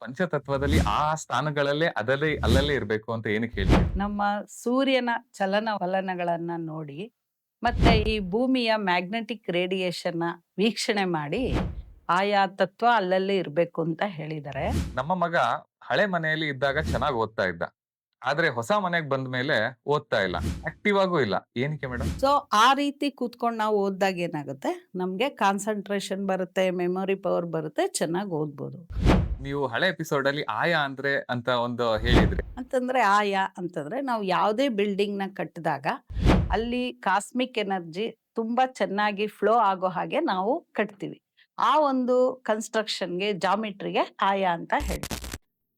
ಪಂಚತತ್ವದಲ್ಲಿ ಆ ಸ್ಥಾನಗಳಲ್ಲೇ ಅಲ್ಲಲ್ಲೇ ಇರ್ಬೇಕು ಅಂತ ಏನಕ್ಕೆ ಹೇಳ್ತೀವಿ? ನಮ್ಮ ಸೂರ್ಯನ ಚಲನವಲನಗಳನ್ನ ನೋಡಿ ಮತ್ತೆ ಈ ಭೂಮಿಯ ಮ್ಯಾಗ್ನೆಟಿಕ್ ರೇಡಿಯೇಷನ್ನ ವೀಕ್ಷಣೆ ಮಾಡಿ ಆಯಾ ತತ್ವ ಅಲ್ಲಲ್ಲೇ ಇರಬೇಕು ಅಂತ ಹೇಳಿದ್ದಾರೆ. ನಮ್ಮ ಮಗ ಹಳೆ ಮನೆಯಲ್ಲಿ ಇದ್ದಾಗ ಚೆನ್ನಾಗಿ ಓದ್ತಾ ಇದ್ದ. ಆದ್ರೆ ಹೊಸ ಮನೆಗೆ ಬಂದ ಮೇಲೆ ಓದ್ತಾ ಇಲ್ಲ. ಆಕ್ಟಿವ್ ಆಗೂ ಇಲ್ಲ. ಏನಕ್ಕೆ ಮೇಡಮ್? ಸೊ ಆ ರೀತಿ ಕೂತ್ಕೊಂಡು ನಾವು ಓದಿದಾಗ ಏನಾಗುತ್ತೆ, ನಮಗೆ ಕಾನ್ಸಂಟ್ರೇಷನ್ ಬರುತ್ತೆ, ಮೆಮೊರಿ ಪವರ್ ಬರುತ್ತೆ, ಚೆನ್ನಾಗಿ ಓದ್ಬೋದು. ನೀವು ಹಳೆ ಎಪಿಸೋಡ್ ಅಲ್ಲಿ ಆಯಾ ಅಂದ್ರೆ ಅಂತ ಒಂದು ಹೇಳಿದ್ರಿ. ಅಂತಂದ್ರೆ ಆಯಾ ಅಂತಂದ್ರೆ ನಾವು ಯಾವುದೇ ಬಿಲ್ಡಿಂಗ್ನ ಕಟ್ಟಿದಾಗ ಅಲ್ಲಿ ಕಾಸ್ಮಿಕ್ ಎನರ್ಜಿ ತುಂಬಾ ಚೆನ್ನಾಗಿ ಫ್ಲೋ ಆಗೋ ಹಾಗೆ ನಾವು ಕಟ್ತೀವಿ. ಆ ಒಂದು ಕನ್ಸ್ಟ್ರಕ್ಷನ್ಗೆ ಜಾಮಿಟ್ರಿಗೆ ಆಯಾ ಅಂತ ಹೇಳ್ತೀವಿ.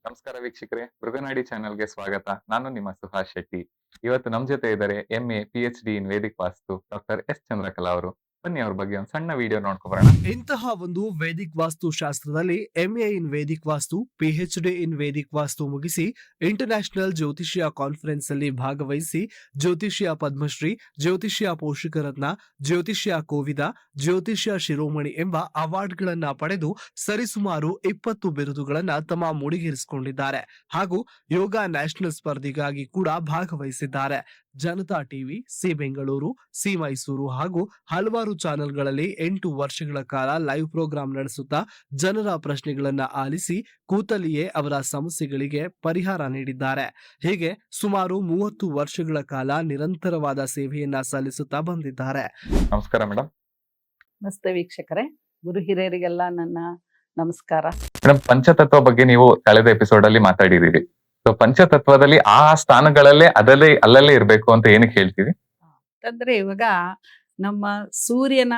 ನಮಸ್ಕಾರ ವೀಕ್ಷಕರೇ, ಮೃಗನಾಡಿ ಚಾನೆಲ್ಗೆ ಸ್ವಾಗತ. ನಾನು ನಿಮ್ಮ ಸುಹಾಸ್ ಶೆಟ್ಟಿ. ಇವತ್ತು ನಮ್ ಜೊತೆ ಇದ್ದಾರೆ MA PhD ಇನ್ ವೇದಿಕ್ ವಾಸ್ತು ಡಾಕ್ಟರ್ ಎಸ್ ಚಂದ್ರಕಲಾ ಅವರು. ಬನ್ನಿ ಅವ್ರ ಬಗ್ಗೆ ಒಂದು ಸಣ್ಣ ವಿಡಿಯೋ ನೋಡ್ಕೊ ಬರೋಣ. ಇಂತಹ ಒಂದು ವೇದಿಕ್ ವಾಸ್ತು ಶಾಸ್ತ್ರದಲ್ಲಿ MA ಇನ್ ವೇದಿಕ್ ವಾಸ್ತು, PhD ಇನ್ ವೇದಿಕ್ ವಾಸ್ತು ಮುಗಿಸಿ ಇಂಟರ್ನ್ಯಾಷನಲ್ ಜ್ಯೋತಿಷ್ಯ ಕಾನ್ಫರೆನ್ಸ್ ಅಲ್ಲಿ ಭಾಗವಹಿಸಿ ಜ್ಯೋತಿಷ್ಯ ಪದ್ಮಶ್ರೀ, ಜ್ಯೋತಿಷ್ಯ ಪೋಷಕರತ್ನ, ಜ್ಯೋತಿಷ್ಯ ಕೋವಿದ, ಜ್ಯೋತಿಷ್ಯ ಶಿರೋಮಣಿ ಎಂಬ ಅವಾರ್ಡ್ಗಳನ್ನ ಪಡೆದು ಸರಿಸುಮಾರು 20 ಬಿರುದುಗಳನ್ನ ತಮ್ಮ ಮುಡಿಗೇರಿಸಿಕೊಂಡಿದ್ದಾರೆ. ಹಾಗೂ ಯೋಗ ನ್ಯಾಷನಲ್ ಸ್ಪರ್ಧೆಗಾಗಿ ಕೂಡ ಭಾಗವಹಿಸಿದ್ದಾರೆ. Janata TV, C Bengaluru, C Mysuru ಹಾಗೂ ಹಲವಾರು ಚಾನೆಲ್ಗಳಲ್ಲಿ 8 ವರ್ಷಗಳ ಕಾಲ ಲೈವ್ ಪ್ರೋಗ್ರಾಂ ನಡೆಸುತ್ತಾ ಜನರ ಪ್ರಶ್ನೆಗಳನ್ನ ಆಲಿಸಿ ಕೂತಲ್ಲಿಯೇ ಅವರ ಸಮಸ್ಯೆಗಳಿಗೆ ಪರಿಹಾರ ನೀಡಿದ್ದಾರೆ. ಹೀಗೆ ಸುಮಾರು 30 ವರ್ಷಗಳ ಕಾಲ ನಿರಂತರವಾದ ಸೇವೆಯನ್ನ ಸಲ್ಲಿಸುತ್ತಾ ಬಂದಿದ್ದಾರೆ. ನಮಸ್ಕಾರ ಮೇಡಮ್. ನಮಸ್ತೆ ವೀಕ್ಷಕರೇ, ಗುರು ಹಿರಿಯರಿಗೆಲ್ಲ ನನ್ನ ನಮಸ್ಕಾರ. ಮೇಡಮ್, ಪಂಚತತ್ವ ಬಗ್ಗೆ ನೀವು ಕಳೆದ ಎಪಿಸೋಡ್ ಅಲ್ಲಿ ಮಾತಾಡಿದೀರಿ. ಸೊ ಪಂಚತತ್ವದಲ್ಲಿ ಆ ಸ್ಥಾನಗಳಲ್ಲೇ ಅಲ್ಲಲ್ಲೇ ಇರ್ಬೇಕು ಅಂತ ಏನಕ್ಕೆ ಹೇಳ್ತೀವಿ? ಅಂತಂದ್ರೆ ಇವಾಗ ನಮ್ಮ ಸೂರ್ಯನ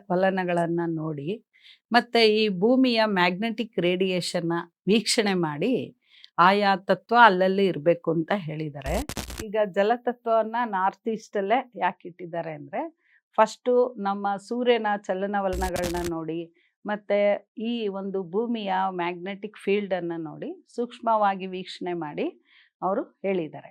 ವಲನಗಳನ್ನ ನೋಡಿ ಮತ್ತೆ ಈ ಭೂಮಿಯ ಮ್ಯಾಗ್ನೆಟಿಕ್ ರೇಡಿಯೇಷನ್ನ ವೀಕ್ಷಣೆ ಮಾಡಿ ಆಯಾ ತತ್ವ ಅಲ್ಲಲ್ಲಿ ಇರಬೇಕು ಅಂತ ಹೇಳಿದ್ದಾರೆ. ಈಗ ಜಲತತ್ವವನ್ನ ನಾರ್ತ್ ಈಸ್ಟಲ್ಲೇ ಯಾಕೆ ಇಟ್ಟಿದ್ದಾರೆ ಅಂದರೆ, ಫಸ್ಟು ನಮ್ಮ ಸೂರ್ಯನ ಚಲನವಲನಗಳನ್ನ ನೋಡಿ ಮತ್ತು ಈ ಒಂದು ಭೂಮಿಯ ಮ್ಯಾಗ್ನೆಟಿಕ್ ಫೀಲ್ಡನ್ನು ನೋಡಿ ಸೂಕ್ಷ್ಮವಾಗಿ ವೀಕ್ಷಣೆ ಮಾಡಿ ಅವರು ಹೇಳಿದ್ದಾರೆ.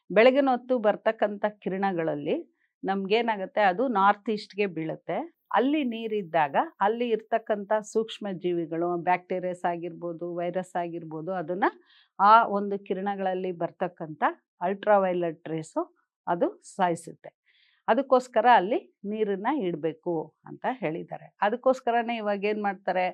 ಬೆಳಗಿನ ಹೊತ್ತು ಬರ್ತಕ್ಕಂಥ ಕಿರಣಗಳಲ್ಲಿ ನಮ್ಗೇನಾಗುತ್ತೆ, ಅದು ನಾರ್ತ್ ಈಸ್ಟ್ಗೆ ಬೀಳುತ್ತೆ. ಅಲ್ಲಿ ನೀರಿದ್ದಾಗ ಅಲ್ಲಿ ಇರ್ತಕ್ಕಂಥ ಸೂಕ್ಷ್ಮ ಜೀವಿಗಳು, ಬ್ಯಾಕ್ಟೀರಿಯಾಸ್ ಆಗಿರ್ಬೋದು, ವೈರಸ್ ಆಗಿರ್ಬೋದು, ಅದನ್ನು ಆ ಒಂದು ಕಿರಣಗಳಲ್ಲಿ ಬರ್ತಕ್ಕಂಥ ಅಲ್ಟ್ರಾವೈಲೆಟ್ ರೇಸು ಅದು ಸಾಯಿಸುತ್ತೆ. ಅದಕ್ಕೋಸ್ಕರ ಅಲ್ಲಿ ನೀರನ್ನು ಇಡಬೇಕು ಅಂತ ಹೇಳಿದ್ದಾರೆ. ಅದಕ್ಕೋಸ್ಕರನೇ ಇವಾಗ ಏನು ಮಾಡ್ತಾರೆ,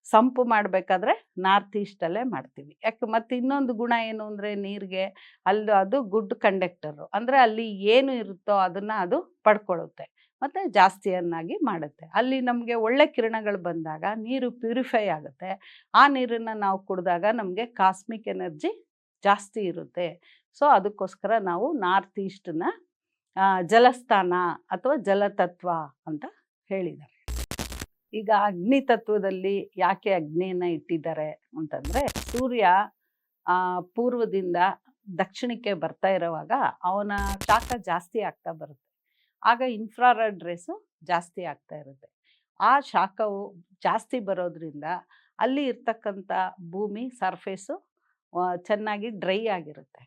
ಸಂಪು ಮಾಡಬೇಕಾದ್ರೆ ನಾರ್ತ್ ಈಸ್ಟಲ್ಲೇ ಮಾಡ್ತೀವಿ. ಯಾಕೆ, ಮತ್ತು ಇನ್ನೊಂದು ಗುಣ ಏನು ಅಂದರೆ ನೀರಿಗೆ ಅಲ್ಲಿ ಅದು ಗುಡ್ ಕಂಡಕ್ಟರು, ಅಂದರೆ ಅಲ್ಲಿ ಏನು ಇರುತ್ತೋ ಅದನ್ನು ಅದು ಪಡ್ಕೊಳ್ಳುತ್ತೆ ಮತ್ತು ಜಾಸ್ತಿಯನ್ನಾಗಿ ಮಾಡುತ್ತೆ. ಅಲ್ಲಿ ನಮಗೆ ಒಳ್ಳೆ ಕಿರಣಗಳು ಬಂದಾಗ ನೀರು ಪ್ಯೂರಿಫೈ ಆಗುತ್ತೆ. ಆ ನೀರನ್ನು ನಾವು ಕುಡಿದಾಗ ನಮಗೆ ಕಾಸ್ಮಿಕ್ ಎನರ್ಜಿ ಜಾಸ್ತಿ ಇರುತ್ತೆ. ಸೊ ಅದಕ್ಕೋಸ್ಕರ ನಾವು ನಾರ್ತ್ ಈಸ್ಟನ್ನ ಜಲಸ್ಥಾನ ಅಥವಾ ಜಲತತ್ವ ಅಂತ ಹೇಳಿದ್ದಾರೆ. ಈಗ ಅಗ್ನಿ ತತ್ವದಲ್ಲಿ ಯಾಕೆ ಅಗ್ನಿಯನ್ನು ಇಟ್ಟಿದ್ದಾರೆ ಅಂತಂದರೆ, ಸೂರ್ಯ ಪೂರ್ವದಿಂದ ದಕ್ಷಿಣಕ್ಕೆ ಬರ್ತಾ ಇರುವಾಗ ಅವನ ಶಾಖ ಜಾಸ್ತಿ ಆಗ್ತಾ ಬರುತ್ತೆ. ಆಗ ಇನ್ಫ್ರಾರೆಡ್ ರೇಸು ಜಾಸ್ತಿ ಆಗ್ತಾ ಇರುತ್ತೆ. ಆ ಶಾಖವು ಜಾಸ್ತಿ ಬರೋದ್ರಿಂದ ಅಲ್ಲಿ ಇರ್ತಕ್ಕಂಥ ಭೂಮಿ ಸರ್ಫೇಸು ಚೆನ್ನಾಗಿ ಡ್ರೈ ಆಗಿರುತ್ತೆ.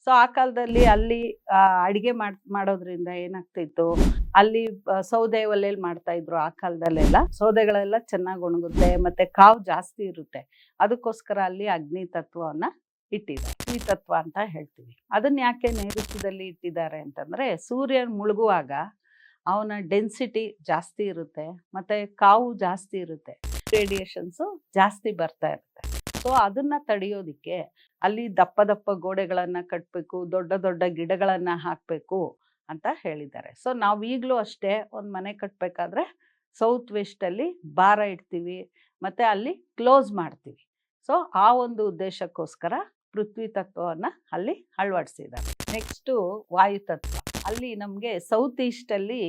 ಸೊ ಆ ಕಾಲದಲ್ಲಿ ಅಲ್ಲಿ ಅಡುಗೆ ಮಾಡೋದ್ರಿಂದ ಏನಾಗ್ತಿತ್ತು, ಅಲ್ಲಿ ಸೌದೆ ಒಲೆಯಲ್ಲಿ ಮಾಡ್ತಾಯಿದ್ರು. ಆ ಕಾಲದಲ್ಲೆಲ್ಲ ಸೌದೆಗಳೆಲ್ಲ ಚೆನ್ನಾಗಿ ಒಣಗುತ್ತೆ ಮತ್ತು ಕಾವು ಜಾಸ್ತಿ ಇರುತ್ತೆ. ಅದಕ್ಕೋಸ್ಕರ ಅಲ್ಲಿ ಅಗ್ನಿ ತತ್ವವನ್ನು ಇಟ್ಟಿದ್ದಾರೆ. ಅಗ್ನಿ ತತ್ವ ಅಂತ ಹೇಳ್ತೀವಿ. ಅದನ್ನು ಯಾಕೆ ನೈಋತ್ಯದಲ್ಲಿ ಇಟ್ಟಿದ್ದಾರೆ ಅಂತಂದರೆ, ಸೂರ್ಯ ಮುಳುಗುವಾಗ ಅವನ ಡೆನ್ಸಿಟಿ ಜಾಸ್ತಿ ಇರುತ್ತೆ ಮತ್ತು ಕಾವು ಜಾಸ್ತಿ ಇರುತ್ತೆ, ರೇಡಿಯೇಷನ್ಸು ಜಾಸ್ತಿ ಬರ್ತಾ ಇರುತ್ತೆ. ಸೊ ಅದನ್ನು ತಡೆಯೋದಕ್ಕೆ ಅಲ್ಲಿ ದಪ್ಪ ದಪ್ಪ ಗೋಡೆಗಳನ್ನು ಕಟ್ಟಬೇಕು, ದೊಡ್ಡ ದೊಡ್ಡ ಗಿಡಗಳನ್ನು ಹಾಕಬೇಕು ಅಂತ ಹೇಳಿದ್ದಾರೆ. ಸೊ ನಾವು ಈಗಲೂ ಅಷ್ಟೇ ಒಂದು ಮನೆ ಕಟ್ಟಬೇಕಾದ್ರೆ ಸೌತ್ ವೆಸ್ಟಲ್ಲಿ ಭಾರ ಇಡ್ತೀವಿ ಮತ್ತು ಅಲ್ಲಿ ಕ್ಲೋಸ್ ಮಾಡ್ತೀವಿ. ಸೊ ಆ ಒಂದು ಉದ್ದೇಶಕ್ಕೋಸ್ಕರ ಪೃಥ್ವಿ ತತ್ವವನ್ನು ಅಲ್ಲಿ ಅಳವಡಿಸಿದ್ದಾರೆ. ನೆಕ್ಸ್ಟು ವಾಯುತತ್ವ. ಅಲ್ಲಿ ನಮಗೆ ಸೌತ್ ಈಸ್ಟಲ್ಲಿ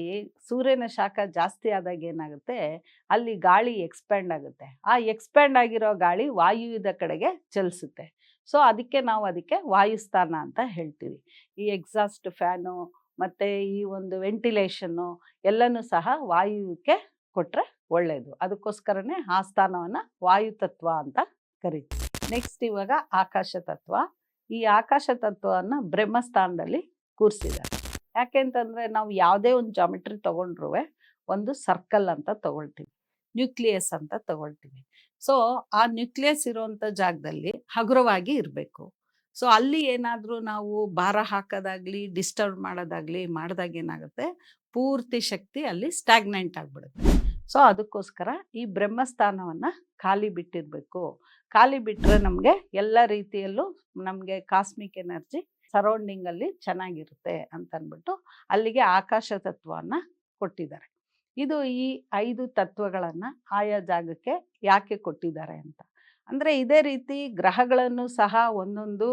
ಸೂರ್ಯನ ಶಾಖ ಜಾಸ್ತಿ ಆದಾಗ ಏನಾಗುತ್ತೆ, ಅಲ್ಲಿ ಗಾಳಿ ಎಕ್ಸ್ಪ್ಯಾಂಡ್ ಆಗುತ್ತೆ. ಆ ಎಕ್ಸ್ಪ್ಯಾಂಡ್ ಆಗಿರೋ ಗಾಳಿ ವಾಯುವ್ಯದ ಕಡೆಗೆ ಚಲಿಸುತ್ತೆ. ಸೊ ಅದಕ್ಕೆ ನಾವು ಅದಕ್ಕೆ ವಾಯುಸ್ಥಾನ ಅಂತ ಹೇಳ್ತೀವಿ. ಈ ಎಕ್ಸಾಸ್ಟ್ ಫ್ಯಾನು ಮತ್ತು ಈ ಒಂದು ವೆಂಟಿಲೇಷನ್ನು ಎಲ್ಲನೂ ಸಹ ವಾಯುವ್ಯಕ್ಕೆ ಕೊಟ್ಟರೆ ಒಳ್ಳೆಯದು. ಅದಕ್ಕೋಸ್ಕರನೇ ಆ ಸ್ಥಾನವನ್ನು ವಾಯುತತ್ವ ಅಂತ ಕರಿತೀವಿ. ನೆಕ್ಸ್ಟ್ ಇವಾಗ ಆಕಾಶ ತತ್ವ. ಈ ಆಕಾಶ ತತ್ವವನ್ನು ಬ್ರಹ್ಮಸ್ಥಾನದಲ್ಲಿ ಕೂರಿಸಿದ್ದಾರೆ. ಯಾಕೆಂತಂದರೆ ನಾವು ಯಾವುದೇ ಒಂದು ಜಾಮಿಟ್ರಿ ತೊಗೊಂಡ್ರೂ ಒಂದು ಸರ್ಕಲ್ ಅಂತ ತೊಗೊಳ್ತೀವಿ. ನ್ಯೂಕ್ಲಿಯಸ್ ಅಂತ ತಗೊಳ್ತೀವಿ. ಸೊ ಆ ನ್ಯೂಕ್ಲಿಯಸ್ ಇರುವಂಥ ಜಾಗದಲ್ಲಿ ಹಗುರವಾಗಿ ಇರಬೇಕು. ಸೊ ಅಲ್ಲಿ ಏನಾದರೂ ನಾವು ಭಾರ ಹಾಕೋದಾಗ್ಲಿ ಡಿಸ್ಟರ್ಬ್ ಮಾಡೋದಾಗ್ಲಿ ಮಾಡಿದಾಗ ಏನಾಗುತ್ತೆ, ಪೂರ್ತಿ ಶಕ್ತಿ ಅಲ್ಲಿ ಸ್ಟ್ಯಾಗ್ನೆಂಟ್ ಆಗಿಬಿಡುತ್ತೆ. ಸೊ ಅದಕ್ಕೋಸ್ಕರ ಈ ಬ್ರಹ್ಮಸ್ಥಾನವನ್ನು ಖಾಲಿ ಬಿಟ್ಟಿರಬೇಕು. ಖಾಲಿ ಬಿಟ್ಟರೆ ನಮಗೆ ಎಲ್ಲ ರೀತಿಯಲ್ಲೂ ನಮಗೆ ಕಾಸ್ಮಿಕ್ ಎನರ್ಜಿ ಸರೌಂಡಿಂಗಲ್ಲಿ ಚೆನ್ನಾಗಿರುತ್ತೆ ಅಂತ ಅಂದ್ಬಿಟ್ಟು ಅಲ್ಲಿಗೆ ಆಕಾಶ ತತ್ವವನ್ನು ಕೊಟ್ಟಿದ್ದಾರೆ. ಇದು ಈ 5 ತತ್ವಗಳನ್ನು ಆಯಾ ಜಾಗಕ್ಕೆ ಯಾಕೆ ಕೊಟ್ಟಿದ್ದಾರೆ ಅಂತ ಅಂದರೆ, ಇದೇ ರೀತಿ ಗ್ರಹಗಳನ್ನು ಸಹ ಒಂದೊಂದು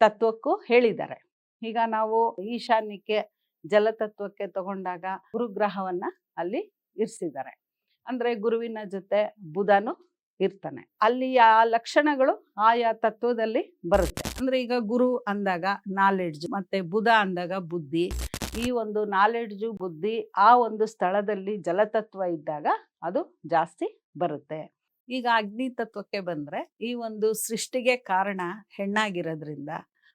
ತತ್ವಕ್ಕೂ ಹೇಳಿದ್ದಾರೆ. ಈಗ ನಾವು ಈಶಾನ್ಯಕ್ಕೆ ಜಲತತ್ವಕ್ಕೆ ತಗೊಂಡಾಗ ಗುರುಗ್ರಹವನ್ನು ಅಲ್ಲಿ ಇರಿಸಿದ್ದಾರೆ. ಅಂದರೆ ಗುರುವಿನ ಜೊತೆ ಬುಧನು ಇರ್ತಾನೆ. ಅಲ್ಲಿ ಆ ಲಕ್ಷಣಗಳು ಆಯಾ ತತ್ವದಲ್ಲಿ ಬರುತ್ತೆ. ಅಂದರೆ ಈಗ ಗುರು ಅಂದಾಗ ನಾಲೆಡ್ಜ್, ಮತ್ತು ಬುಧ ಅಂದಾಗ ಬುದ್ಧಿ. ಈ ಒಂದು ನಾಲೆಡ್ಜು ಬುದ್ಧಿ ಆ ಒಂದು ಸ್ಥಳದಲ್ಲಿ ಜಲತತ್ವ ಇದ್ದಾಗ ಅದು ಜಾಸ್ತಿ ಬರುತ್ತೆ. ಈಗ ಅಗ್ನಿ ತತ್ವಕ್ಕೆ ಬಂದರೆ ಈ ಒಂದು ಸೃಷ್ಟಿಗೆ ಕಾರಣ ಹೆಣ್ಣಾಗಿರೋದ್ರಿಂದ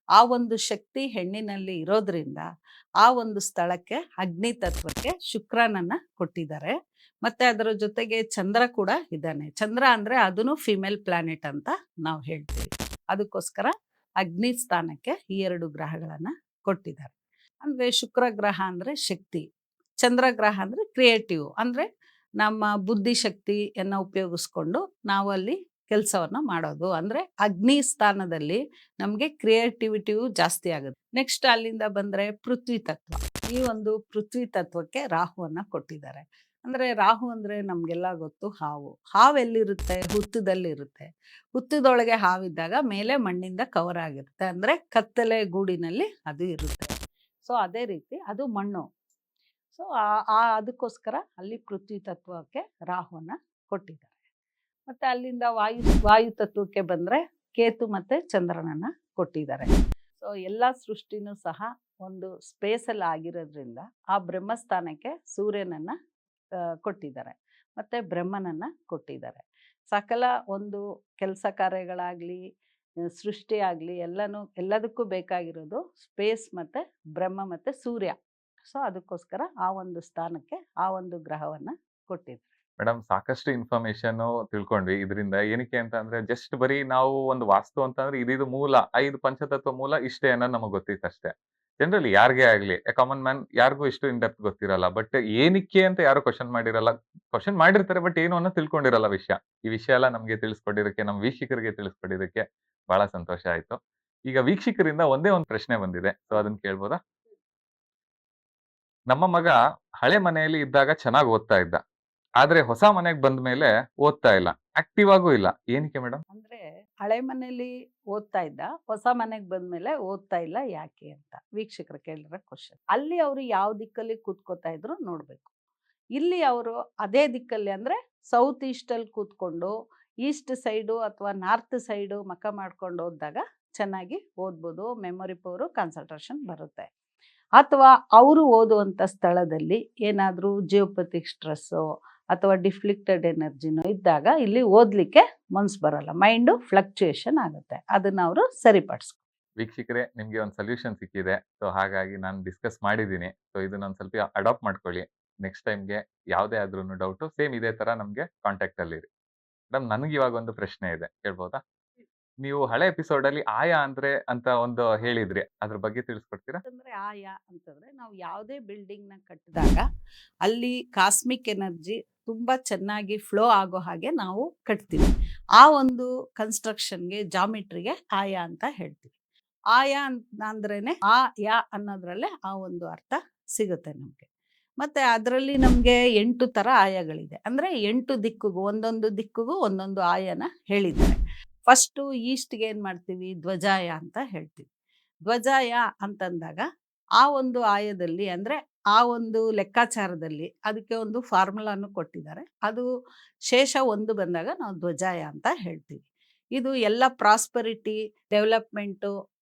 ಆ ಒಂದು ಶಕ್ತಿ ಹೆಣ್ಣಿನಲ್ಲಿ ಇರೋದ್ರಿಂದ ಆ ಒಂದು ಸ್ಥಳಕ್ಕೆ ಅಗ್ನಿ ತತ್ವಕ್ಕೆ ಶುಕ್ರನನ್ನು ಕೊಟ್ಟಿದ್ದಾರೆ. ಮತ್ತು ಅದರ ಜೊತೆಗೆ ಚಂದ್ರ ಕೂಡ ಇದ್ದಾನೆ. ಚಂದ್ರ ಅಂದರೆ ಅದನ್ನು ಫಿಮೇಲ್ ಪ್ಲಾನೆಟ್ ಅಂತ ನಾವು ಹೇಳ್ತೀವಿ. ಅದಕ್ಕೋಸ್ಕರ ಅಗ್ನಿ ಸ್ಥಾನಕ್ಕೆ ಈ 2 ಗ್ರಹಗಳನ್ನು ಕೊಟ್ಟಿದ್ದಾರೆ. ಅಂದರೆ ಶುಕ್ರ ಗ್ರಹ ಅಂದರೆ ಶಕ್ತಿ, ಚಂದ್ರ ಗ್ರಹ ಅಂದರೆ ಕ್ರಿಯೇಟಿವ್, ಅಂದರೆ ನಮ್ಮ ಬುದ್ಧಿಶಕ್ತಿಯನ್ನು ಉಪಯೋಗಿಸ್ಕೊಂಡು ನಾವು ಅಲ್ಲಿ ಕೆಲಸವನ್ನು ಮಾಡೋದು. ಅಂದರೆ ಅಗ್ನಿ ಸ್ಥಾನದಲ್ಲಿ ನಮಗೆ ಕ್ರಿಯೇಟಿವಿಟಿಯು ಜಾಸ್ತಿ ಆಗುತ್ತೆ. ನೆಕ್ಸ್ಟ್ ಅಲ್ಲಿಂದ ಬಂದರೆ ಪೃಥ್ವಿ ತತ್ವ. ಈ ಒಂದು ಪೃಥ್ವಿ ತತ್ವಕ್ಕೆ ರಾಹುವನ್ನು ಕೊಟ್ಟಿದ್ದಾರೆ. ಅಂದರೆ ರಾಹು ಅಂದರೆ ನಮಗೆಲ್ಲ ಗೊತ್ತು, ಹಾವು ಎಲ್ಲಿರುತ್ತೆ? ಹುತ್ತದಲ್ಲಿರುತ್ತೆ. ಹುತ್ತದೊಳಗೆ ಹಾವಿದ್ದಾಗ ಮೇಲೆ ಮಣ್ಣಿಂದ ಕವರ್ ಆಗಿರುತ್ತೆ, ಅಂದರೆ ಕತ್ತಲೆ ಗೂಡಿನಲ್ಲಿ ಅದು ಇರುತ್ತೆ. ಸೊ ಅದೇ ರೀತಿ ಅದು ಮಣ್ಣು. ಸೊ ಅದಕ್ಕೋಸ್ಕರ ಅಲ್ಲಿ ಪೃಥ್ವಿ ತತ್ವಕ್ಕೆ ರಾಹುವನ್ನು ಕೊಟ್ಟಿದ್ದಾರೆ. ಮತ್ತು ಅಲ್ಲಿಂದ ವಾಯು ತತ್ವಕ್ಕೆ ಬಂದರೆ ಕೇತು ಮತ್ತು ಚಂದ್ರನನ್ನು ಕೊಟ್ಟಿದ್ದಾರೆ. ಸೊ ಎಲ್ಲ ಸೃಷ್ಟಿನೂ ಸಹ ಒಂದು ಸ್ಪೇಸಲ್ಲಿ ಆಗಿರೋದ್ರಿಂದ ಆ ಬ್ರಹ್ಮಸ್ಥಾನಕ್ಕೆ ಸೂರ್ಯನನ್ನು ಕೊಟ್ಟಿದ್ದಾರೆ ಮತ್ತು ಬ್ರಹ್ಮನನ್ನು ಕೊಟ್ಟಿದ್ದಾರೆ. ಸಕಲ ಒಂದು ಕೆಲಸ ಕಾರ್ಯಗಳಾಗಲಿ ಸೃಷ್ಟಿ ಆಗಲಿ ಎಲ್ಲದಕ್ಕೂ ಬೇಕಾಗಿರೋದು ಸ್ಪೇಸ್ ಮತ್ತು ಬ್ರಹ್ಮ ಮತ್ತು ಸೂರ್ಯ. ಸೊ ಅದಕ್ಕೋಸ್ಕರ ಆ ಒಂದು ಸ್ಥಾನಕ್ಕೆ ಆ ಒಂದು ಗ್ರಹವನ್ನು ಕೊಟ್ಟಿದ್ದಾರೆ. ಮೇಡಮ್, ಸಾಕಷ್ಟು ಇನ್ಫಾರ್ಮೇಶನ್ ತಿಳ್ಕೊಂಡ್ವಿ ಇದರಿಂದ. ಏನಕ್ಕೆ ಅಂತ ಅಂದ್ರೆ ಜಸ್ಟ್ ಬರೀ ನಾವು ಒಂದು ವಾಸ್ತು ಅಂತಂದ್ರೆ ಇದು ಮೂಲ 5 ಪಂಚತತ್ವ ಮೂಲ ಇಷ್ಟೇ ಅನ್ನೋದು ನಮಗೆ ಗೊತ್ತಿತ್ತು ಅಷ್ಟೇ. ಜನರಲಿ ಯಾರಿಗೇ ಆಗ್ಲಿ ಕಾಮನ್ ಮ್ಯಾನ್ ಯಾರಿಗೂ ಇಷ್ಟು ಇನ್ ಡೆಪ್ತ್ ಗೊತ್ತಿರಲ್ಲ. ಬಟ್ ಏನಕ್ಕೆ ಅಂತ ಯಾರು ಕ್ವಶನ್ ಮಾಡಿರಲ್ಲ. ಕ್ವಶನ್ ಮಾಡಿರ್ತಾರೆ ಬಟ್ ಏನು ಅನ್ನೋ ತಿಳ್ಕೊಂಡಿರಲ್ಲ ವಿಷಯ. ಈ ವಿಷಯ ಎಲ್ಲ ನಮಗೆ ತಿಳಿಸ್ಕೊಟ್ಟಿದ್ದಕ್ಕೆ, ನಮ್ಮ ವೀಕ್ಷಕರಿಗೆ ತಿಳಿಸ್ಕೊಟ್ಟಿದ್ದಕ್ಕೆ ಬಹಳ ಸಂತೋಷ ಆಯ್ತು. ಈಗ ವೀಕ್ಷಕರಿಂದ ಒಂದೇ ಒಂದು ಪ್ರಶ್ನೆ ಬಂದಿದೆ, ಸೊ ಅದನ್ನ ಕೇಳ್ಬೋದಾ? ನಮ್ಮ ಮಗ ಹಳೆ ಮನೆಯಲ್ಲಿ ಇದ್ದಾಗ ಚೆನ್ನಾಗಿ ಓದ್ತಾ ಇದ್ದ, ಆದ್ರೆ ಹೊಸ ಮನೆಗೆ ಬಂದ ಮೇಲೆ ಓದ್ತಾ ಇಲ್ಲ, ಆಕ್ಟಿವ್ ಆಗೂ ಇಲ್ಲ. ಏನಕ್ಕೆ ಮೇಡಮ್? ಅಂದರೆ ಹಳೆ ಮನೆಯಲ್ಲಿ ಓದ್ತಾ ಇದ್ದ, ಹೊಸ ಮನೆಗೆ ಬಂದ್ಮೇಲೆ ಓದ್ತಾ ಇಲ್ಲ, ಯಾಕೆ ಅಂತ ವೀಕ್ಷಕರು ಕೇಳಿರೋ ಕ್ವಶನ್. ಅಲ್ಲಿ ಅವರು ಯಾವ ದಿಕ್ಕಲ್ಲಿ ಕೂತ್ಕೋತಾ ಇದ್ರು ನೋಡಬೇಕು. ಇಲ್ಲಿ ಅವರು ಅದೇ ದಿಕ್ಕಲ್ಲಿ ಅಂದರೆ ಸೌತ್ ಈಸ್ಟಲ್ಲಿ ಕೂತ್ಕೊಂಡು ಈಸ್ಟ್ ಸೈಡು ಅಥವಾ ನಾರ್ತ್ ಸೈಡು ಮಖ ಮಾಡ್ಕೊಂಡು ಓದಿದಾಗ ಚೆನ್ನಾಗಿ ಓದ್ಬೋದು, ಮೆಮೊರಿ ಪವರು, ಕಾನ್ಸಂಟ್ರೇಷನ್ ಬರುತ್ತೆ. ಅಥವಾ ಅವರು ಓದುವಂಥ ಸ್ಥಳದಲ್ಲಿ ಏನಾದರೂ ಜಿಯೋಪಥಿಕ್ ಸ್ಟ್ರೆಸ್ಸು ಅಥವಾ ಡಿಫ್ಲಿಕ್ಟೆಡ್ ಎನರ್ಜಿನೋ ಇದ್ದಾಗ ಇಲ್ಲಿ ಓದಲಿಕ್ಕೆ ಮನ್ಸು ಬರಲ್ಲ, ಮೈಂಡು ಫ್ಲಕ್ಚುಯೇಷನ್ ಆಗುತ್ತೆ. ಅದನ್ನು ಅವರು ಸರಿಪಡಿಸ್ಕೊ. ವೀಕ್ಷಕರೇ, ನಿಮ್ಗೆ ಒಂದು ಸೊಲ್ಯೂಷನ್ ಸಿಕ್ಕಿದೆ. ಸೊ ಹಾಗಾಗಿ ನಾನು ಡಿಸ್ಕಸ್ ಮಾಡಿದ್ದೀನಿ. ಸೊ ಇದನ್ನ ಒಂದು ಸ್ವಲ್ಪ ಅಡಾಪ್ಟ್ ಮಾಡ್ಕೊಳ್ಳಿ. ನೆಕ್ಸ್ಟ್ ಟೈಮ್ಗೆ ಯಾವುದೇ ಆದ್ರೂ ಡೌಟು ಸೇಮ್ ಇದೇ ತರ ನಮಗೆ ಕಾಂಟ್ಯಾಕ್ಟ್ ಅಲ್ಲಿ ಇರಿ. ಮೇಡಮ್, ನನಗೆ ಇವಾಗ ಒಂದು ಪ್ರಶ್ನೆ ಇದೆ, ಕೇಳ್ಬೋದಾ? ನೀವು ಹಳೆ ಎಪಿಸೋಡ್ ಅಲ್ಲಿ ಆಯಾ ಅಂದ್ರೆ ಅಂತ ಒಂದು ಹೇಳಿದ್ರಿ, ಅದ್ರ ಬಗ್ಗೆ ತಿಳಿಸ್ಕೊಡ್ತೀರಾ? ಅಂತಂದ್ರೆ ಆಯಾ ಅಂತಂದ್ರೆ ನಾವು ಯಾವುದೇ ಬಿಲ್ಡಿಂಗ್ನ ಕಟ್ಟಿದಾಗ ಅಲ್ಲಿ ಕಾಸ್ಮಿಕ್ ಎನರ್ಜಿ ತುಂಬ ಚೆನ್ನಾಗಿ ಫ್ಲೋ ಆಗೋ ಹಾಗೆ ನಾವು ಕಟ್ತೀವಿ. ಆ ಒಂದು ಕನ್ಸ್ಟ್ರಕ್ಷನ್ಗೆ, ಜಾಮಿಟ್ರಿಗೆ ಆಯಾ ಅಂತ ಹೇಳ್ತೀವಿ. ಆಯಾ ಅಂದ್ರೇನೆ ಆ ಯಾ ಅನ್ನೋದ್ರಲ್ಲೇ ಆ ಒಂದು ಅರ್ಥ ಸಿಗುತ್ತೆ ನಮಗೆ. ಮತ್ತು ಅದರಲ್ಲಿ ನಮಗೆ 8 ಥರ ಆಯಗಳಿದೆ. ಅಂದರೆ 8 ದಿಕ್ಕಿಗೂ ಒಂದೊಂದು ದಿಕ್ಕಿಗೂ ಒಂದೊಂದು ಆಯನ ಹೇಳಿದ್ದಾರೆ. ಫಸ್ಟು ಈಸ್ಟ್ಗೆ ಏನು ಮಾಡ್ತೀವಿ? ಧ್ವಜಾಯ ಅಂತ ಹೇಳ್ತೀವಿ. ಧ್ವಜಾಯ ಅಂತಂದಾಗ ಆ ಒಂದು ಆಯದಲ್ಲಿ, ಅಂದರೆ ಆ ಒಂದು ಲೆಕ್ಕಾಚಾರದಲ್ಲಿ ಅದಕ್ಕೆ ಒಂದು ಫಾರ್ಮುಲಾನು ಕೊಟ್ಟಿದ್ದಾರೆ. ಅದು ಶೇಷ 1 ಬಂದಾಗ ನಾವು ಧ್ವಜಾಯ ಅಂತ ಹೇಳ್ತೀವಿ. ಇದು ಎಲ್ಲ ಪ್ರಾಸ್ಪರಿಟಿ, ಡೆವಲಪ್ಮೆಂಟು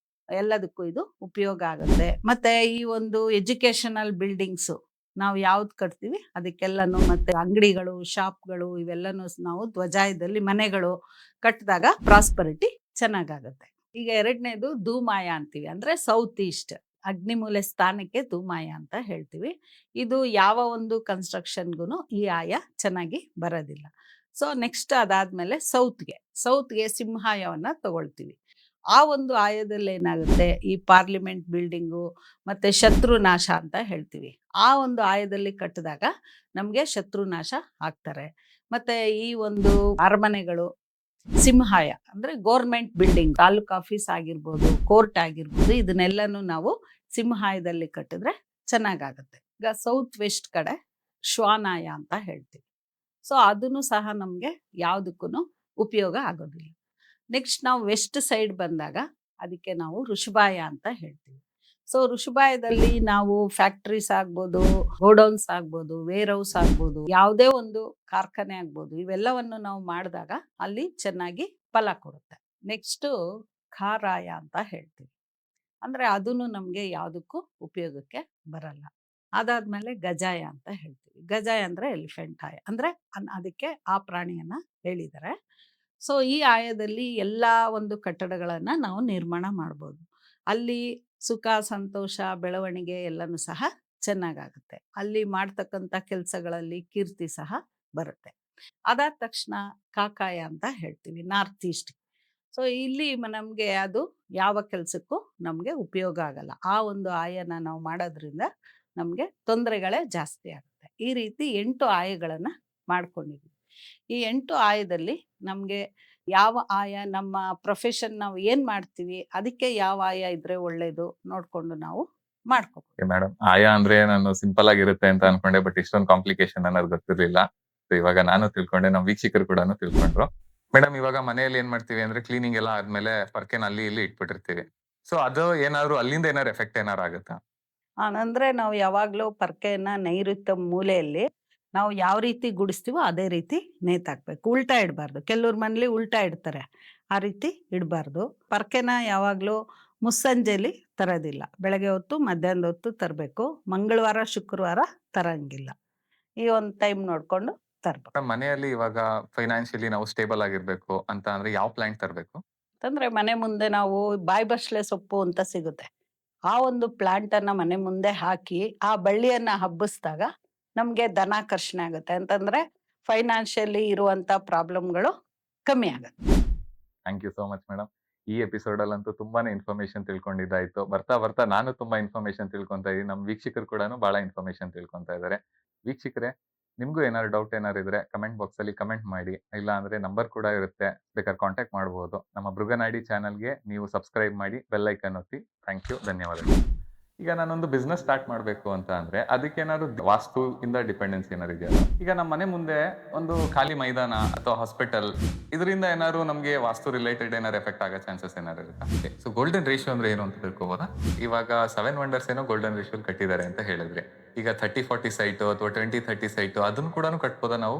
ಎಲ್ಲದಕ್ಕೂ ಇದು ಉಪಯೋಗ ಆಗುತ್ತೆ. ಮತ್ತು ಈ ಒಂದು ಎಜುಕೇಷನಲ್ ಬಿಲ್ಡಿಂಗ್ಸು ನಾವು ಯಾವ್ದು ಕಟ್ತೀವಿ ಅದಕ್ಕೆಲ್ಲನೂ, ಮತ್ತು ಅಂಗಡಿಗಳು, ಶಾಪ್ಗಳು ಇವೆಲ್ಲನೂ ನಾವು ಧ್ವಜಾಯದಲ್ಲಿ ಮನೆಗಳು ಕಟ್ಟಿದಾಗ ಪ್ರಾಸ್ಪರಿಟಿ ಚೆನ್ನಾಗಾಗುತ್ತೆ. ಈಗ 2ನೇದು ಧೂಮಾಯ ಅಂತೀವಿ, ಅಂದರೆ ಸೌತ್ ಈಸ್ಟ್. ಅಗ್ನಿಮೂಲೆ ಸ್ಥಾನಕ್ಕೆ ಧೂಮಾಯ ಅಂತ ಹೇಳ್ತೀವಿ. ಇದು ಯಾವ ಒಂದು ಕನ್ಸ್ಟ್ರಕ್ಷನ್ಗೂ ಈ ಆಯ ಚೆನ್ನಾಗಿ ಬರೋದಿಲ್ಲ. ಸೊ ನೆಕ್ಸ್ಟ್ ಅದಾದ್ಮೇಲೆ ಸೌತ್ಗೆ ಸಿಂಹಾಯವನ್ನ ತಗೊಳ್ತೀವಿ. ಆ ಒಂದು ಆಯದಲ್ಲಿ ಏನಾಗುತ್ತೆ, ಈ ಪಾರ್ಲಿಮೆಂಟ್ ಬಿಲ್ಡಿಂಗು ಮತ್ತೆ ಶತ್ರುನಾಶ ಅಂತ ಹೇಳ್ತೀವಿ. ಆ ಒಂದು ಆಯದಲ್ಲಿ ಕಟ್ಟಿದಾಗ ನಮಗೆ ಶತ್ರುನಾಶ ಆಗ್ತಾರೆ. ಮತ್ತೆ ಈ ಒಂದು ಅರಮನೆಗಳು ಸಿಂಹಾಯ ಅಂದ್ರೆ ಗೌರ್ಮೆಂಟ್ ಬಿಲ್ಡಿಂಗ್, ತಾಲೂಕ್ ಆಫೀಸ್ ಆಗಿರ್ಬೋದು, ಕೋರ್ಟ್ ಆಗಿರ್ಬೋದು, ಇದನ್ನೆಲ್ಲನೂ ನಾವು ಸಿಂಹಾಯದಲ್ಲಿ ಕಟ್ಟಿದ್ರೆ ಚೆನ್ನಾಗಾಗುತ್ತೆ. ಈಗ ಸೌತ್ ವೆಸ್ಟ್ ಕಡೆ ಶ್ವಾನಾಯ ಅಂತ ಹೇಳ್ತೀವಿ. ಸೊ ಅದನ್ನು ಸಹ ನಮಗೆ ಯಾವುದಕ್ಕೂ ಉಪಯೋಗ ಆಗೋದಿಲ್ಲ. ನೆಕ್ಸ್ಟ್ ನಾವು ವೆಸ್ಟ್ ಸೈಡ್ ಬಂದಾಗ ಅದಕ್ಕೆ ನಾವು ಋಷಭಾಯ ಅಂತ ಹೇಳ್ತೀವಿ. ಸೊ ಋಷಭಾಯದಲ್ಲಿ ನಾವು ಫ್ಯಾಕ್ಟ್ರೀಸ್ ಆಗ್ಬೋದು, ಗೋಡೌನ್ಸ್ ಆಗ್ಬೋದು, ವೇರ್ ಹೌಸ್ ಆಗ್ಬೋದು, ಯಾವುದೇ ಒಂದು ಕಾರ್ಖಾನೆ ಆಗ್ಬೋದು, ಇವೆಲ್ಲವನ್ನು ನಾವು ಮಾಡಿದಾಗ ಅಲ್ಲಿ ಚೆನ್ನಾಗಿ ಫಲ ಕೊಡುತ್ತೆ. ನೆಕ್ಸ್ಟು ಖಾರಾಯ ಅಂತ ಹೇಳ್ತೀವಿ. ಅಂದರೆ ಅದನ್ನು ನಮಗೆ ಯಾವುದಕ್ಕೂ ಉಪಯೋಗಕ್ಕೆ ಬರಲ್ಲ. ಅದಾದ್ಮೇಲೆ ಗಜಾಯ ಅಂತ ಹೇಳ್ತೀವಿ. ಗಜಾಯ ಅಂದರೆ ಎಲಿಫೆಂಟ್ ಆಯ, ಅಂದರೆ ಅದಕ್ಕೆ ಆ ಪ್ರಾಣಿಯನ್ನ ಹೇಳಿದ್ದಾರೆ. ಸೊ ಈ ಆಯದಲ್ಲಿ ಎಲ್ಲ ಒಂದು ಕಟ್ಟಡಗಳನ್ನು ನಾವು ನಿರ್ಮಾಣ ಮಾಡ್ಬೋದು. ಅಲ್ಲಿ ಸುಖ, ಸಂತೋಷ, ಬೆಳವಣಿಗೆ ಎಲ್ಲನೂ ಸಹ ಚೆನ್ನಾಗಾಗುತ್ತೆ. ಅಲ್ಲಿ ಮಾಡ್ತಕ್ಕಂಥ ಕೆಲಸಗಳಲ್ಲಿ ಕೀರ್ತಿ ಸಹ ಬರುತ್ತೆ. ಅದಾದ ತಕ್ಷಣ ಕಾಕಾಯ ಅಂತ ಹೇಳ್ತೀವಿ, ನಾರ್ತ್ ಈಸ್ಟ್. ಸೊ ಇಲ್ಲಿ ನಮಗೆ ಅದು ಯಾವ ಕೆಲಸಕ್ಕೂ ನಮಗೆ ಉಪಯೋಗ ಆಗಲ್ಲ. ಆ ಒಂದು ಆಯನ ನಾವು ಮಾಡೋದ್ರಿಂದ ನಮಗೆ ತೊಂದರೆಗಳೇ ಜಾಸ್ತಿ ಆಗುತ್ತೆ. ಈ ರೀತಿ 8 ಆಯಗಳನ್ನು ಮಾಡ್ಕೊಂಡಿದ್ದೀವಿ. ಈ 8 ಆಯದಲ್ಲಿ ನಮಗೆ ಯಾವ ಆಯ, ನಮ್ಮ ಪ್ರೊಫೆಷನ್ ನಾವು ಏನು ಮಾಡ್ತೀವಿ ಅದಕ್ಕೆ ಯಾವ ಆಯ ಇದ್ರೆ ಒಳ್ಳೇದು ನೋಡಿಕೊಂಡು ನಾವು ಮಾಡ್ಕೋಬೋದು. ಮೇಡಮ್, ಆಯಾ ಅಂದ್ರೆ ನಾನು ಸಿಂಪಲ್ ಆಗಿರುತ್ತೆ ಅಂತ ಅನ್ಕೊಂಡೆ, ಬಟ್ ಇಷ್ಟೊಂದು ಕಾಂಪ್ಲಿಕೇಶನ್ ಅನ್ನೋದು ಗೊತ್ತಿರ್ಲಿಲ್ಲ. So ಇವಾಗ ನಾನು ತಿಳ್ಕೊಂಡೆ, ನಮ್ಮ ವೀಕ್ಷಕರು ಕೂಡ ತಿಳ್ಕೊಂಡ್ರು. ಮೇಡಮ್, ಇವಾಗ ಮನೆಯಲ್ಲಿ ಏನ್ ಮಾಡ್ತೀವಿ ಅಂದ್ರೆ ಕ್ಲೀನಿಂಗ್ ಎಲ್ಲ ಆದ್ಮೇಲೆ ಪರ್ಕೆನ ಅಲ್ಲಿ ಇಲ್ಲಿ ಇಟ್ಬಿಟ್ಟಿರ್ತೀವಿ. ಸೊ ಅದು ಏನಾದ್ರು ಅಲ್ಲಿಂದ ಏನಾದ್ರು ಎಫೆಕ್ಟ್ ಏನಾರು ಆಗುತ್ತಾ? ಅಂದರೆ ನಾವು ಯಾವಾಗಲೂ ಪರ್ಕೆಯನ್ನು ನೈಋತ್ಯ ಮೂಲೆಯಲ್ಲಿ ನಾವು ಯಾವ ರೀತಿ ಗುಡಿಸ್ತೀವೋ ಅದೇ ರೀತಿ ನೇತಾಕ್ಬೇಕು. ಉಲ್ಟಾ ಇಡಬಾರ್ದು. ಕೆಲವ್ರ ಮನೇಲಿ ಉಲ್ಟಾ ಇಡ್ತಾರೆ, ಆ ರೀತಿ ಇಡಬಾರ್ದು. ಪರ್ಕೆನ ಯಾವಾಗಲೂ ಮುಸ್ಸಂಜೆಲಿ ತರೋದಿಲ್ಲ, ಬೆಳಗ್ಗೆ ಹೊತ್ತು ಮಧ್ಯಾಹ್ನದ ಹೊತ್ತು ತರಬೇಕು. ಮಂಗಳವಾರ ಶುಕ್ರವಾರ ತರಂಗಿಲ್ಲ. ಈ ಒಂದು ಟೈಮ್ ನೋಡಿಕೊಂಡು ತರಬೇಕು. ಮೇಡಮ್, ಮನೆಯಲ್ಲಿ ಇವಾಗ ಫೈನಾನ್ಷಿಯಲಿ ನಾವು ಸ್ಟೇಬಲ್ ಆಗಿರ್ಬೇಕು ಅಂತ ಅಂದ್ರೆ ಯಾವ ಪ್ಲಾಂಟ್ ತರಬೇಕು? ಅಂತಂದರೆ ಮನೆ ಮುಂದೆ ನಾವು ಬಾಯಿ ಬಸ್ಲೆ ಸೊಪ್ಪು ಅಂತ ಸಿಗುತ್ತೆ, ಆ ಒಂದು ಪ್ಲಾಂಟನ್ನು ಮನೆ ಮುಂದೆ ಹಾಕಿ ಆ ಬಳ್ಳಿಯನ್ನು ಹಬ್ಬಿಸಿದಾಗ ನಮಗೆ ಧನಾಕರ್ಷಣೆ ಆಗುತ್ತೆ. ಅಂತಂದರೆ ಫೈನಾನ್ಷಿಯಲಿ ಇರುವಂಥ ಪ್ರಾಬ್ಲಮ್ಗಳು ಕಮ್ಮಿ ಆಗುತ್ತೆ. Thank you so much madam. ಈ ಎಪಿಸೋಡ್ ಅಲ್ಲಂತೂ ತುಂಬಾನೇ ಇನ್ಫಾರ್ಮೇಶನ್ ತಿಳ್ಕೊಂಡಿದ್ದಾಯ್ತು. ಬರ್ತಾ ಬರ್ತಾ ನಾನು ತುಂಬಾ ಇನ್ಫಾರ್ಮೇಶನ್ ತಿಳ್ಕೊಂತಾ ಇದೀನಿ. ನಮ್ಮ ವೀಕ್ಷಕರು ಕೂಡ ಬಹಳ ಇನ್ಫಾರ್ಮೇಶನ್ ತಿಳ್ಕೊಂತಾ ಇದ್ದಾರೆ. ವೀಕ್ಷಕರೇ, ನಿಮ್ಗೂ ಏನಾದ್ರು ಡೌಟ್ ಏನಾರು ಇದ್ರೆ ಕಮೆಂಟ್ ಬಾಕ್ಸ್ ಅಲ್ಲಿ ಕಮೆಂಟ್ ಮಾಡಿ. ಇಲ್ಲ ಅಂದ್ರೆ ನಂಬರ್ ಕೂಡ ಇರುತ್ತೆ, ಬೇಕಾದ್ರೆ ಕಾಂಟ್ಯಾಕ್ಟ್ ಮಾಡಬಹುದು. ನಮ್ಮ ಮೃಗನಾಡಿ ಚಾನಲ್ಗೆ ನೀವು ಸಬ್ಸ್ಕ್ರೈಬ್ ಮಾಡಿ, ಬೆಲ್ ಐಕನ್ ಒತ್ತಿ. ಥ್ಯಾಂಕ್ ಯು, ಧನ್ಯವಾದಗಳು. ಈಗ ನಾನೊಂದು ಬಿಸ್ನೆಸ್ ಸ್ಟಾರ್ಟ್ ಮಾಡಬೇಕು ಅಂತ ಅಂದ್ರೆ ಅದಕ್ಕೇನಾದ್ರು ವಾಸ್ತು ಇಂದ ಡಿಪೆಂಡೆನ್ಸ್ ಏನಾರು ಇದೆಯಾ? ಈಗ ನಮ್ಮ ಮನೆ ಮುಂದೆ ಒಂದು ಖಾಲಿ ಮೈದಾನ ಅಥವಾ ಹಾಸ್ಪಿಟಲ್, ಇದರಿಂದ ಏನಾದ್ರು ನಮಗೆ ವಾಸ್ತು ರಿಲೇಟೆಡ್ ಏನಾರು ಎಫೆಕ್ಟ್ ಆಗೋ ಚಾನ್ಸಸ್ ಏನಾರು ಇರುತ್ತಾ? ಸೊ ಗೋಲ್ಡನ್ ರೇಷಿಯೋ ಅಂದ್ರೆ ಏನು ಅಂತ ತಿಳ್ಕೊಬೋದಾ? ಇವಾಗ 7 ವಂಡರ್ಸ್ ಏನೋ ಗೋಲ್ಡನ್ ರೇಷಿಯೋ ಕಟ್ಟಿದ್ದಾರೆ ಅಂತ ಹೇಳಿದ್ರಿ. ಈಗ 30-40 ಸೈಟು ಅಥವಾ 20-30 ಸೈಟು ಅದನ್ನು ಕೂಡ ಕಟ್ಬೋದಾ ನಾವು?